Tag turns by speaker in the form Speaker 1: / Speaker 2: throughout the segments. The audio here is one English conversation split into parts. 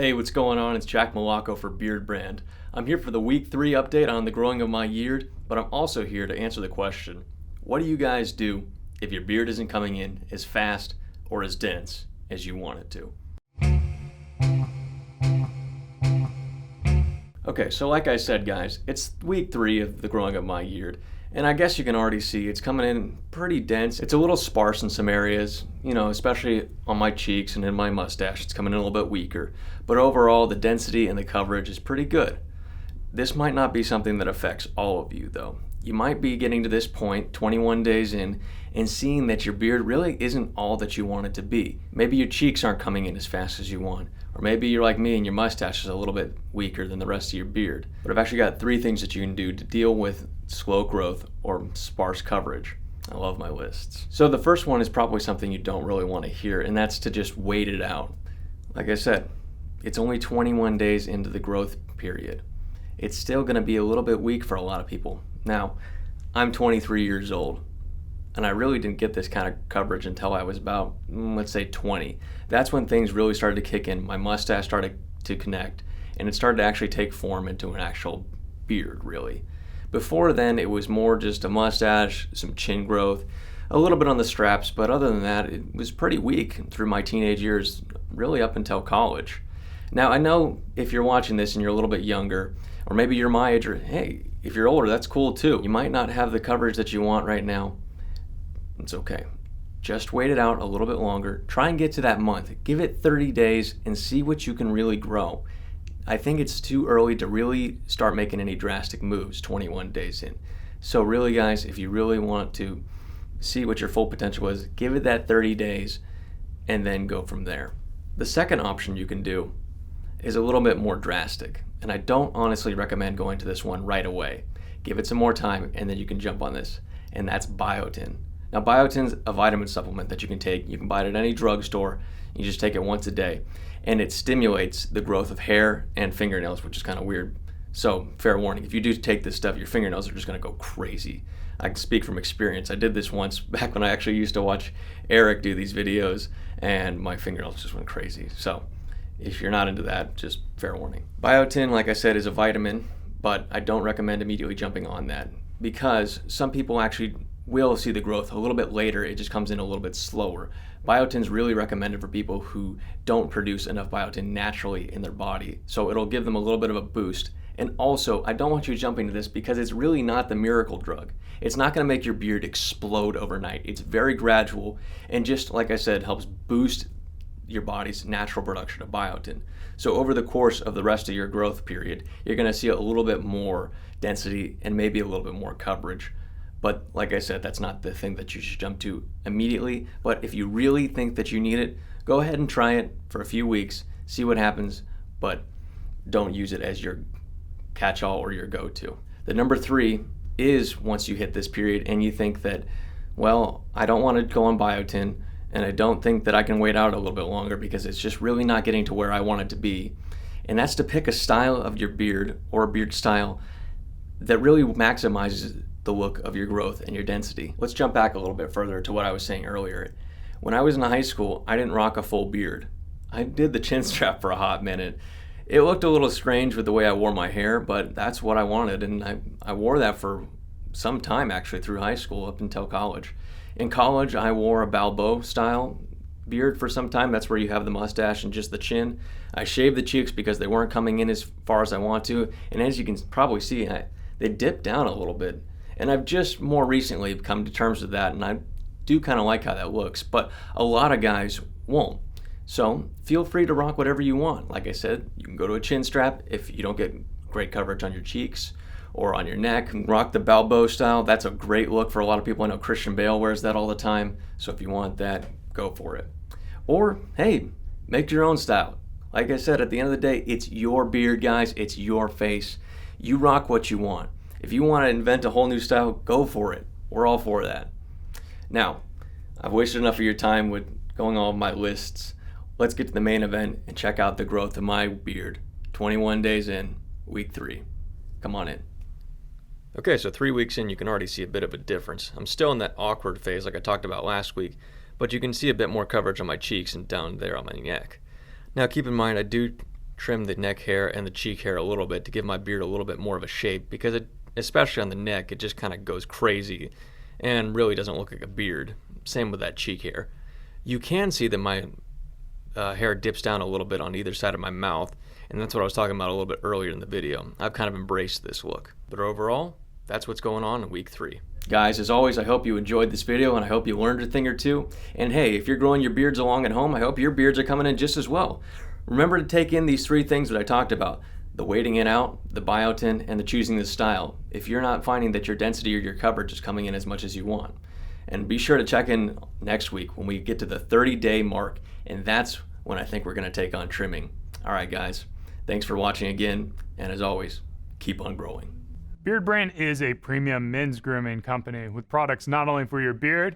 Speaker 1: Hey, what's going on? It's Jack Malacco for Beardbrand. I'm here for the week 3 update on the growing of my YEARD, but I'm also here to answer the question, what do you guys do if your beard isn't coming in as fast or as dense as you want it to? Okay, so like I said, guys, it's week 3 of the growing of my YEARD, and I guess you can already see it's coming in pretty dense. It's a little sparse in some areas, especially on my cheeks and in my mustache. It's coming in a little bit weaker, but overall the density and the coverage is pretty good. This might not be something that affects all of you though. You might be getting to this point 21 days in and seeing that your beard really isn't all that you want it to be. Maybe your cheeks aren't coming in as fast as you want, or maybe you're like me and your mustache is a little bit weaker than the rest of your beard. But I've actually got 3 things that you can do to deal with slow growth or sparse coverage. I love my lists. So the first one is probably something you don't really want to hear, and that's to just wait it out. Like I said, it's only 21 days into the growth period. It's still going to be a little bit weak for a lot of people. Now, I'm 23 years old, and I really didn't get this kind of coverage until I was about, let's say 20. That's when things really started to kick in. My mustache started to connect, and it started to actually take form into an actual beard, really. Before then, it was more just a mustache, some chin growth, a little bit on the straps, but other than that, it was pretty weak through my teenage years, really up until college. Now, I know if you're watching this and you're a little bit younger, or maybe you're my age, or hey, if you're older, that's cool too. You might not have the coverage that you want right now. It's okay. Just wait it out a little bit longer. Try and get to that month. Give it 30 days and see what you can really grow. I think it's too early to really start making any drastic moves 21 days in. So really, guys, if you really want to see what your full potential is, give it that 30 days and then go from there. The second option you can do is a little bit more drastic, and I don't honestly recommend going to this one right away. Give it some more time and then you can jump on this, and that's Biotin. Now, Biotin's a vitamin supplement that you can take. You can buy it at any drugstore. You just take it once a day, and it stimulates the growth of hair and fingernails, which is kind of weird. So, fair warning, if you do take this stuff, your fingernails are just going to go crazy. I can speak from experience. I did this once back when I actually used to watch Eric do these videos, and my fingernails just went crazy. So, if you're not into that, just fair warning. Biotin, like I said, is a vitamin, but I don't recommend immediately jumping on that because some people actually will see the growth a little bit later. It just comes in a little bit slower. Biotin is really recommended for people who don't produce enough biotin naturally in their body, so it'll give them a little bit of a boost. And also, I don't want you jumping to this because it's really not the miracle drug. It's not going to make your beard explode overnight. It's very gradual, and just like I said, helps boost your body's natural production of biotin. So over the course of the rest of your growth period, you're going to see a little bit more density and maybe a little bit more coverage. But like I said, that's not the thing that you should jump to immediately. But if you really think that you need it, go ahead and try it for a few weeks, see what happens, but don't use it as your catch-all or your go-to. The number 3 is once you hit this period and you think that, well, I don't want to go on biotin, and I don't think that I can wait out a little bit longer because it's just really not getting to where I want it to be. And that's to pick a style of your beard or a beard style that really maximizes the look of your growth and your density. Let's jump back a little bit further to what I was saying earlier. When I was in high school, I didn't rock a full beard. I did the chin strap for a hot minute. It looked a little strange with the way I wore my hair, but that's what I wanted, and I wore that for some time actually through high school up until college. In college, I wore a Balbo style beard for some time. That's where you have the mustache and just the chin. I shaved the cheeks because they weren't coming in as far as I want to, and as you can probably see, they dipped down a little bit. And I've just more recently come to terms with that, and I do kind of like how that looks, but a lot of guys won't. So feel free to rock whatever you want. Like I said, you can go to a chin strap if you don't get great coverage on your cheeks or on your neck. Rock the Balbo style. That's a great look for a lot of people. I know Christian Bale wears that all the time, so if you want that, go for it. Or, hey, make your own style. Like I said, at the end of the day, it's your beard, guys. It's your face. You rock what you want. If you want to invent a whole new style, go for it. We're all for that. Now, I've wasted enough of your time with going all of my lists. Let's get to the main event and check out the growth of my beard. 21 days in, week 3. Come on in. Okay, so 3 weeks in, you can already see a bit of a difference. I'm still in that awkward phase like I talked about last week, but you can see a bit more coverage on my cheeks and down there on my neck. Now keep in mind, I do trim the neck hair and the cheek hair a little bit to give my beard a little bit more of a shape, because it, especially on the neck, it just kind of goes crazy and really doesn't look like a beard. Same with that cheek hair. You can see that my hair dips down a little bit on either side of my mouth, and that's what I was talking about a little bit earlier in the video. I've kind of embraced this look. But overall, that's what's going on in week 3. Guys, as always, I hope you enjoyed this video and I hope you learned a thing or two. And hey, if you're growing your beards along at home, I hope your beards are coming in just as well. Remember to take in these 3 things that I talked about: the wading in out, the biotin, and the choosing the style, if you're not finding that your density or your coverage is coming in as much as you want. And be sure to check in next week when we get to the 30-day mark, and that's when I think we're going to take on trimming. All right, guys, thanks for watching again, and as always, keep on growing.
Speaker 2: Beardbrand is a premium men's grooming company with products not only for your beard,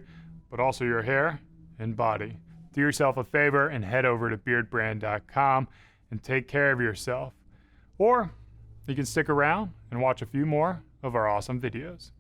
Speaker 2: but also your hair and body. Do yourself a favor and head over to beardbrand.com and take care of yourself. Or you can stick around and watch a few more of our awesome videos.